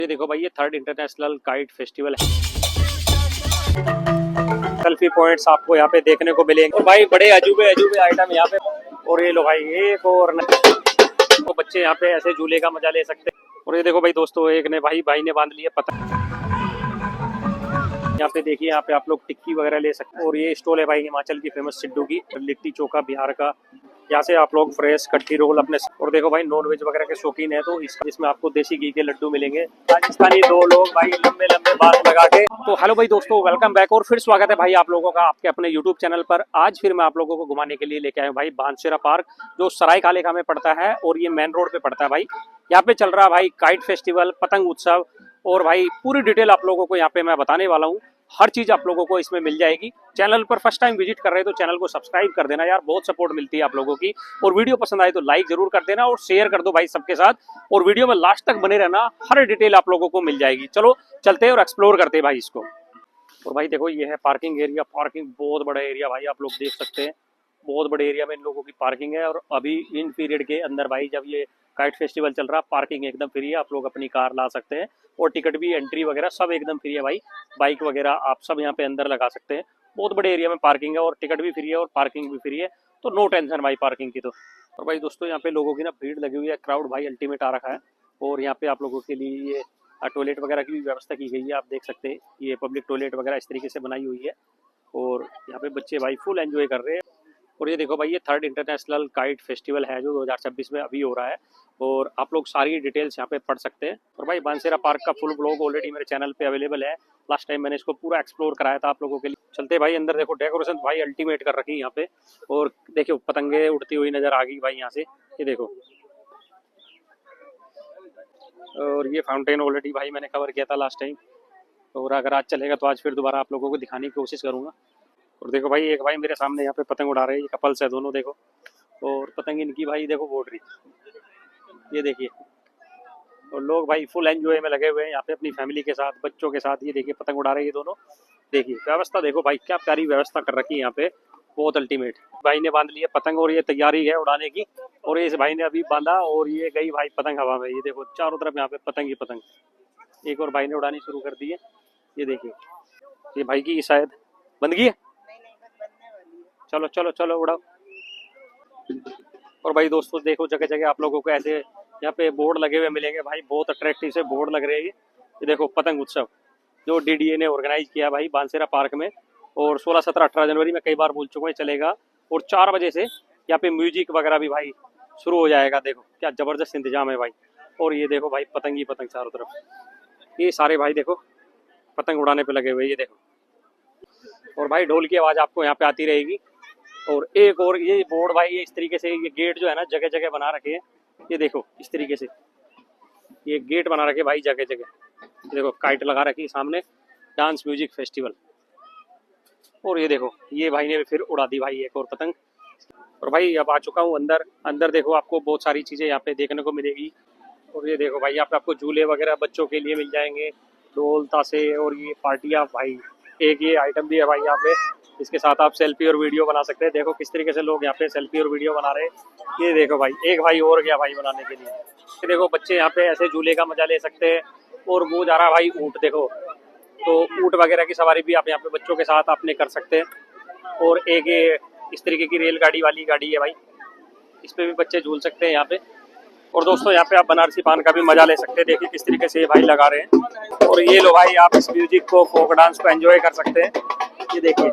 ये देखो भाई, ये थर्ड इंटरनेशनल काइट फेस्टिवल है। सेल्फी पॉइंट्स आपको यहाँ पे देखने को मिलेंगे और भाई बड़े अजूबे अजूबे आइटम यहाँ पे। और ये लो भाई, एक और तो बच्चे यहाँ पे ऐसे झूले का मजा ले सकते हैं। और ये देखो भाई दोस्तों, एक ने भाई ने बांध लिया पतंग। यहाँ पे देखिए, यहाँ पे आप लोग टिक्की वगैरह ले सकते हैं। और ये स्टॉल है भाई हिमाचल की फेमस सिड्डू की, लिट्टी चोखा बिहार का। यहाँ से आप लोग फ्रेश कट्टी रोल अपने। और देखो भाई, नॉन वेज वगैरह के शौकीन है तो इसमें आपको देसी घी के लड्डू मिलेंगे। राजस्थानी दो लोग भाई लंबे लंबे बाल लगा के। तो हेलो भाई दोस्तों, वेलकम बैक और फिर स्वागत है भाई आप लोगों का आपके अपने यूट्यूब चैनल पर। आज फिर मैं आप लोगों को घुमाने के लिए लेके आया हूँ भाई बानसेरा पार्क, जो सराय खालेखा में पड़ता है और ये मेन रोड पे पड़ता है भाई। यहाँ पे चल रहा है भाई काइट फेस्टिवल, पतंग उत्सव। और भाई पूरी डिटेल आप लोगों को यहाँ पे मैं बताने वाला हूँ। हर चीज आप लोगों को इसमें मिल जाएगी। चैनल पर फर्स्ट टाइम विजिट कर रहे हैं तो चैनल को सब्सक्राइब कर देना यार, बहुत सपोर्ट मिलती है आप लोगों की। और वीडियो पसंद आए तो लाइक जरूर कर देना और शेयर कर दो भाई सबके साथ। और वीडियो में लास्ट तक बने रहना, हर डिटेल आप लोगों को मिल जाएगी। चलो चलते हैं और एक्सप्लोर करते हैं भाई इसको। और भाई देखो, ये है पार्किंग एरिया। पार्किंग बहुत बड़ा एरिया भाई, आप लोग देख सकते हैं। बहुत बड़े एरिया में इन लोगों की पार्किंग है। और अभी इन पीरियड के अंदर भाई, जब ये काइट फेस्टिवल चल रहा, पार्किंग एकदम फ्री है। आप लोग अपनी कार ला सकते हैं और टिकट भी, एंट्री वगैरह सब एकदम फ्री है भाई। बाइक वगैरह आप सब यहाँ पे अंदर लगा सकते हैं। बहुत बड़े एरिया में पार्किंग है और टिकट भी फ्री है और पार्किंग भी फ्री है, तो नो टेंशन भाई पार्किंग की तो। और भाई दोस्तों, यहाँ पे लोगों की ना भीड़ लगी हुई है, क्राउड भाई अल्टीमेट आ रखा है। और यहाँ पे आप लोगों के लिए ये टॉयलेट वगैरह की भी व्यवस्था की गई है। आप देख सकते हैं, ये पब्लिक टॉयलेट वगैरह इस तरीके से बनाई हुई है। और यहाँ पे बच्चे भाई फुल एंजॉय कर रहे हैं। और ये देखो भाई, ये थर्ड इंटरनेशनल काइट फेस्टिवल है जो 2026 में अभी हो रहा है। और आप लोग सारी डिटेल्स यहाँ पे पढ़ सकते हैं। और भाई बानसेरा पार्क का फुल ब्लॉग ऑलरेडी मेरे चैनल पे अवेलेबल है। लास्ट टाइम मैंने इसको पूरा एक्सप्लोर कराया था आप लोगों के लिए। चलते भाई अंदर। देखो डेकोरेशन भाई अल्टीमेट कर रखी है यहाँ पे। और देखियो पतंगे उड़ती हुई नजर आ गई भाई यहाँ से, ये देखो। और ये फाउंटेन ऑलरेडी भाई मैंने कवर किया था लास्ट टाइम। और अगर आज चलेगा तो आज फिर दोबारा आप लोगों को दिखाने की कोशिश करूंगा। और देखो भाई, एक भाई मेरे सामने यहाँ पे पतंग उड़ा रहे हैं, ये कपल्स है दोनों, देखो। और पतंग इनकी भाई देखो बोल रही, ये देखिए। और लोग भाई फुल एंजॉय में लगे हुए हैं यहाँ पे अपनी फैमिली के साथ, बच्चों के साथ। ये देखिए पतंग उड़ा रहे हैं ये दोनों। देखिए व्यवस्था देखो भाई, क्या प्यारी व्यवस्था कर रखी है यहाँ पे, बहुत अल्टीमेट। भाई ने बांध लिया पतंग और ये तैयारी है उड़ाने की। और इस भाई ने अभी बांधा और ये गई भाई पतंग हवा में। ये देखो चारों तरफ यहाँ पे पतंग ही पतंग। एक और भाई ने उड़ानी शुरू कर दी है, ये देखिए। ये भाई की शायद बंद गई है। चलो चलो चलो उड़ाओ। और भाई दोस्तों देखो, जगह जगह आप लोगों को ऐसे यहाँ पे बोर्ड लगे हुए मिलेंगे भाई, बहुत अट्रैक्टिव से बोर्ड लग रहे हैं। ये देखो पतंग उत्सव जो डीडीए ने ऑर्गेनाइज किया भाई बानसेरा पार्क में। और 16, 17, 18 जनवरी में कई बार बोल चुका हूँ चलेगा। और 4 बजे से यहाँ पे म्यूजिक वगैरह भी भाई शुरू हो जाएगा। देखो क्या जबरदस्त इंतजाम है भाई। और ये देखो भाई पतंग ही पतंग चारों तरफ। ये सारे भाई देखो पतंग उड़ाने पे लगे हुए, ये देखो। और भाई ढोल की आवाज आपको यहाँ पे आती रहेगी। और एक और ये बोर्ड भाई, ये इस तरीके से ये गेट जो है ना जगह जगह बना रखे हैं। ये देखो इस तरीके से ये गेट बना रखे भाई जगह जगह। देखो काइट लगा रखी सामने, डांस म्यूजिक फेस्टिवल। और ये देखो, ये भाई ने फिर उड़ा दी भाई एक और पतंग। और भाई अब आ चुका हूँ अंदर। अंदर देखो आपको बहुत सारी चीजें यहाँ पे देखने को मिलेगी। और ये देखो भाई, यहाँ पे आपको झूले वगैरह बच्चों के लिए मिल जाएंगे, ढोल ताशे। और ये पार्टियाँ भाई, एक ये आइटम भी है भाई यहाँ पे, इसके साथ आप सेल्फी और वीडियो बना सकते हैं। देखो किस तरीके से लोग यहाँ पे सेल्फी और वीडियो बना रहे हैं। ये देखो भाई, एक भाई और गया भाई बनाने के लिए। ये देखो बच्चे यहाँ पे ऐसे झूले का मजा ले सकते हैं। और वो जा रहा भाई ऊँट, देखो। तो ऊँट वगैरह की सवारी भी आप यहाँ पे बच्चों के साथ आपने कर सकते हैं। और एक ये इस तरीके की रेलगाड़ी वाली गाड़ी है भाई, इस पे भी बच्चे झूल सकते हैं यहाँ पे। और दोस्तों यहाँ पे आप बनारसी पान का भी मजा ले सकते हैं। देखिए किस तरीके से ये भाई लगा रहे हैं। और ये लो भाई, आप इस म्यूजिक को, फोक डांस को एंजॉय कर सकते हैं। ये देखिए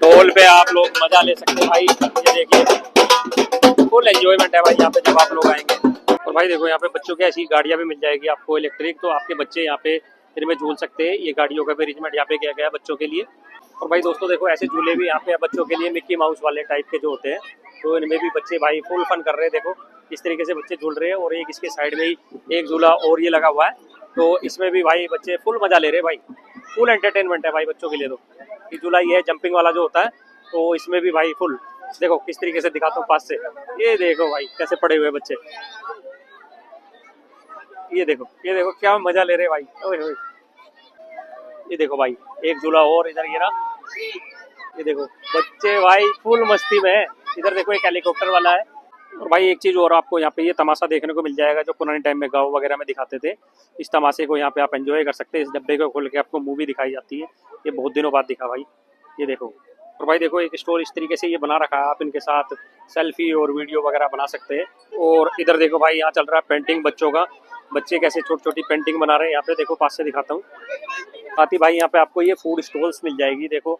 ढोल पे आप लोग मजा ले सकते हैं भाई। ये देखिए फुल एंजॉयमेंट है भाई यहाँ पे जब आप लोग आएंगे। और भाई देखो, यहाँ पे बच्चों की ऐसी गाड़ियाँ भी मिल जाएगी आपको इलेक्ट्रिक, तो आपके बच्चे यहाँ पे इनमें झूल सकते हैं। ये गाड़ियों का भी अरेंजमेंट यहाँ पे किया गया है बच्चों के लिए। और भाई दोस्तों देखो, ऐसे झूले भी यहाँ पे बच्चों के लिए मिक्की माउस वाले टाइप के जो होते हैं, तो इनमें भी बच्चे भाई फुल फन कर रहे हैं। देखो इस तरीके से बच्चे झूल रहे हैं। और एक इसके साइड में ही एक झूला और ये लगा हुआ है, तो इसमें भी भाई बच्चे फुल मजा ले रहे हैं भाई। फुल एंटरटेनमेंट है भाई बच्चों के लिए। तो ये झूला ये है जंपिंग वाला जो होता है, तो इसमें भी भाई फुल। देखो किस तरीके से दिखाता हूँ पास से, ये देखो भाई कैसे पड़े हुए बच्चे। ये देखो क्या मजा ले रहे भाई। ओए ओए, ये देखो भाई एक झूला और इधर, ये रहा। ये देखो बच्चे भाई फुल मस्ती में है। इधर देखो एक हेलीकॉप्टर वाला है, और भाई एक चीज़ और आपको यहाँ पे ये तमाशा देखने को मिल जाएगा जो पुराने टाइम में गाँव वगैरह में दिखाते थे। इस तमाशे को यहाँ पे आप एंजॉय कर सकते हैं। इस डब्बे को खोल के आपको मूवी दिखाई जाती है। ये बहुत दिनों बाद दिखा भाई, ये देखो। और भाई देखो एक स्टोर इस तरीके से ये बना रखा है, आप इनके साथ सेल्फी और वीडियो वगैरह बना सकते हैं। और इधर देखो भाई यहाँ चल रहा है पेंटिंग बच्चों का, बच्चे कैसे छोटी छोटी पेंटिंग बना रहे हैं। यहाँ पे देखो पास से दिखाता हूँ। साथ ही भाई यहाँ पे आपको ये फूड स्टॉल्स मिल जाएगी। देखो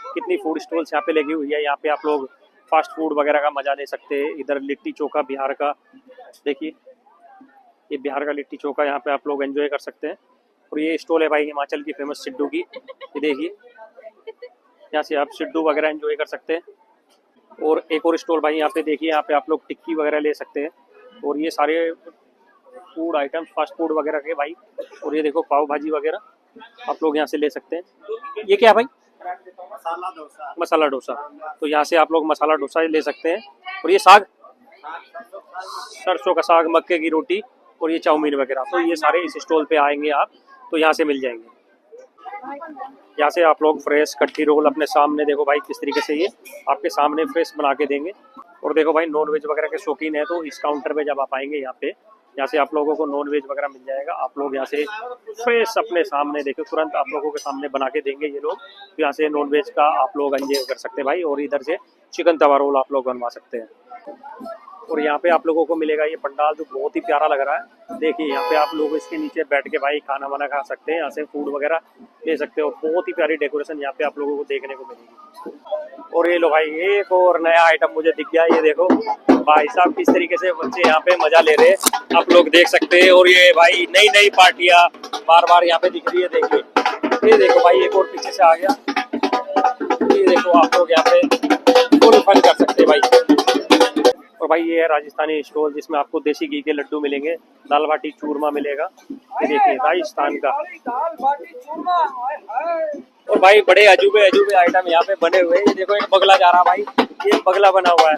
कितनी फूड स्टॉल्स यहाँ पे लगी हुई है। यहाँ पे आप लोग फास्ट फूड वगैरह का मजा ले सकते हैं। इधर लिट्टी चोखा बिहार का, देखिए ये बिहार का लिट्टी चोखा यहाँ पे आप लोग एंजॉय कर सकते हैं। और ये स्टॉल है भाई हिमाचल की फेमस सिड्डू की, ये देखिए यहाँ से आप सिड्डू वगैरह एंजॉय कर सकते हैं। और एक और स्टॉल भाई यहाँ पे देखिए, यहाँ पे आप लोग टिक्की वगैरह ले सकते हैं। और ये सारे फूड आइटम्स फास्ट फूड वगैरह के भाई। और ये देखो पाव भाजी वगैरह आप लोग यहाँ से ले सकते हैं। ये क्या है भाई? मसाला डोसा। तो यहाँ से आप लोग मसाला डोसा ले सकते हैं। और ये साग, सरसों का साग, मक्के की रोटी और ये चाउमीन वगैरह, तो ये सारे इस स्टॉल पे आएंगे आप तो यहाँ से मिल जाएंगे। यहाँ से आप लोग फ्रेश कट्टी रोल अपने सामने देखो भाई किस तरीके से ये आपके सामने फ्रेश बना के देंगे। और देखो भाई नॉन वेज वगैरह के शौकीन है तो इस काउंटर पे जब आप आएंगे यहाँ से आप लोगों को नॉन वेज वगैरह मिल जाएगा। आप लोग यहाँ से फ्रेश अपने सामने देखो तुरंत आप लोगों के सामने बना के देंगे ये लोग। तो यहाँ से नॉन वेज का आप लोग एंजॉय कर सकते हैं भाई। और इधर से चिकन तवा रोल आप लोग बनवा सकते हैं। और यहाँ पे आप लोगों को मिलेगा ये पंडाल जो बहुत ही प्यारा लग रहा है। देखिए यहाँ पे आप लोग इसके नीचे बैठ के भाई खाना वाना खा सकते हैं, यहाँ से फूड वगैरह ले सकते हो। बहुत ही प्यारी डेकोरेशन यहाँ पे आप लोगों को देखने को मिलेगी। और ये लो भाई एक और नया आइटम मुझे दिख गया, ये देखो भाई साहब किस तरीके से बच्चे यहाँ पे मजा ले रहे हैं, आप लोग देख सकते हैं। और ये भाई नई नई पार्टियां बार बार यहाँ पे दिख रही है। देखिए ये देखो भाई एक और पीछे से आ गया, ये देखो आप लोग यहाँ पे फुल फन कर सकते हैं भाई। और भाई ये है राजस्थानी स्टॉल जिसमें आपको देसी घी के लड्डू मिलेंगे, दाल बाटी चूरमा मिलेगा। ये देखिए राजस्थान का दाल बाटी चूरमा। और भाई बड़े अजूबे अजूबे आइटम यहाँ पे बने हुए हैं। ये देखो एक बगला जा रहा भाई, ये बगला बना हुआ है।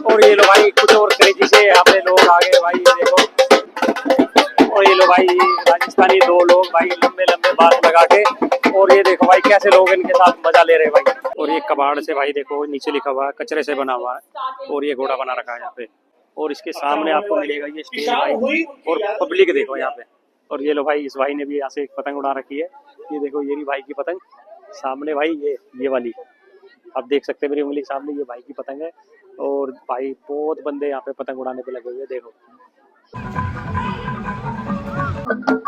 और ये लो भाई कुछ और क्रेजी से यहाँ पे लोग आ गए भाई, ये देखो। और ये लो भाई राजस्थानी दो लोग भाई लंबे लंबे बाल लगा के, और ये देखो भाई कैसे लोग इनके साथ मजा ले रहे हैं भाई। और ये कबाड़ से भाई देखो नीचे लिखा हुआ है कचरे से बना हुआ है, और ये घोड़ा बना रखा है यहाँ पे। और इसके सामने आपको मिलेगा ये स्टेज भाई, और पब्लिक देखो यहाँ पे। और ये लो भाई इस भाई ने भी यहाँ से एक पतंग उड़ा रखी है, ये देखो ये रही भाई की पतंग सामने भाई, ये वाली आप देख सकते हैं मेरी उंगली सामने, ये भाई की पतंग है। और भाई बहुत बंदे यहाँ पे पतंग उड़ाने पे लगे हुए देखो।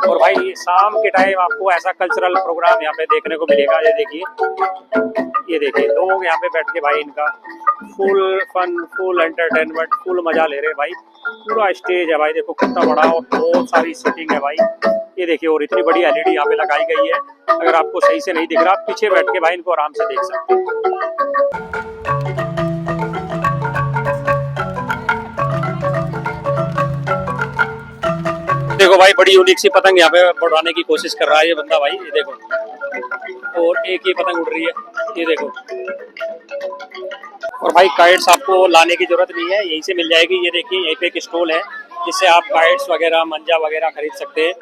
और भाई शाम के टाइम आपको ऐसा कल्चरल प्रोग्राम यहाँ पे देखने को मिलेगा। ये देखिए लोग यहाँ पे बैठ के भाई इनका full fun, full entertainment, full मजा ले रहे हैं भाई। पूरा स्टेज है भाई देखो कितना बड़ा, और बहुत सारी सीटिंग है भाई, ये देखिए। और इतनी बड़ी एलईडी यहाँ पे लगाई गई है, अगर आपको सही से नहीं दिख रहा आप पीछे बैठ के भाई इनको आराम से देख सकते हैं। देखो भाई बड़ी यूनिक सी पतंग यहाँ पे उड़ाने की कोशिश कर रहा है ये बंदा भाई, ये देखो। और एक ही पतंग उड़ रही है, ये देखो। और भाई काइट्स आपको लाने की जरूरत नहीं है, यहीं से मिल जाएगी। ये देखिए यहीं पे एक स्टॉल है जिससे आप काइट्स वगैरह मंजा वगैरह खरीद सकते हैं।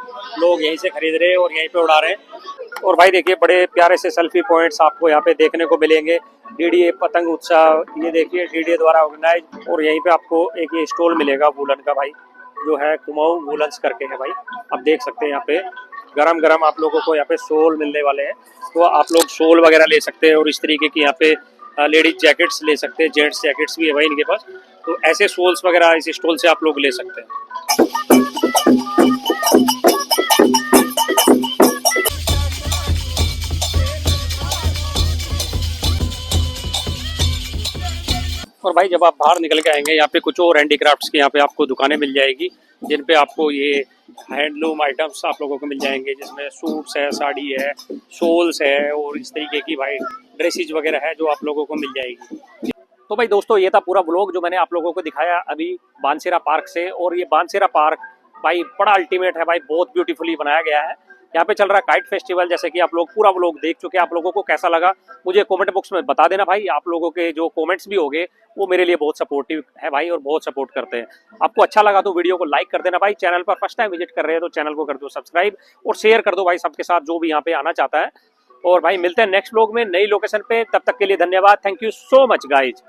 लोग यहीं से खरीद रहे हैं और यहीं पे उड़ा रहे हैं। और भाई देखिए बड़े प्यारे से सेल्फी पॉइंट्स आपको यहाँ पे देखने को मिलेंगे। डीडीए पतंग उत्सव, ये देखिए डीडीए द्वारा ऑर्गेनाइज। और यहीं पे आपको एक ये स्टॉल मिलेगा वूलन का भाई, जो है कुमाऊं वूलन्स करके है भाई, आप देख सकते हैं। यहाँ पे गरम गरम आप लोगों को यहाँ पे शॉल मिलने वाले हैं, तो आप लोग शॉल वगैरह ले सकते हैं। और इस तरीके की यहाँ पे लेडीज जैकेट्स ले सकते हैं, जेंट्स जैकेट्स भी है भाई इनके पास। तो ऐसे शॉल्स वगैरह इस स्टॉल से आप लोग ले सकते हैं। और भाई जब आप बाहर निकल के आएंगे यहाँ पे कुछ और हैंडीक्राफ्ट्स की यहाँ पे आपको दुकानें मिल जाएगी, जिन पे आपको ये हैंडलूम आइटम्स आप लोगों को मिल जाएंगे, जिसमें सूट्स है, साड़ी है, शॉल्स है, और इस तरीके की भाई ड्रेसेज वगैरह है जो आप लोगों को मिल जाएगी। तो भाई दोस्तों ये था पूरा ब्लॉग जो मैंने आप लोगों को दिखाया अभी बानसेरा पार्क से। और ये बानसेरा पार्क भाई बड़ा अल्टीमेट है भाई, बहुत ब्यूटीफुली बनाया गया है। यहाँ पे चल रहा है काइट फेस्टिवल, जैसे कि आप लोग पूरा व्लॉग देख चुके हैं। आप लोगों को कैसा लगा मुझे कमेंट बॉक्स में बता देना भाई। आप लोगों के जो कमेंट्स भी होंगे वो मेरे लिए बहुत सपोर्टिव है भाई, और बहुत सपोर्ट करते हैं। आपको अच्छा लगा तो वीडियो को लाइक कर देना भाई। चैनल पर फर्स्ट टाइम विजिट कर रहे हैं तो चैनल को कर दो सब्सक्राइब, और शेयर कर दो भाई सबके साथ जो भी यहाँ पे आना चाहता है। और भाई मिलते हैं नेक्स्ट व्लॉग में नई लोकेशन पे, तब तक के लिए धन्यवाद। Thank you so much guys.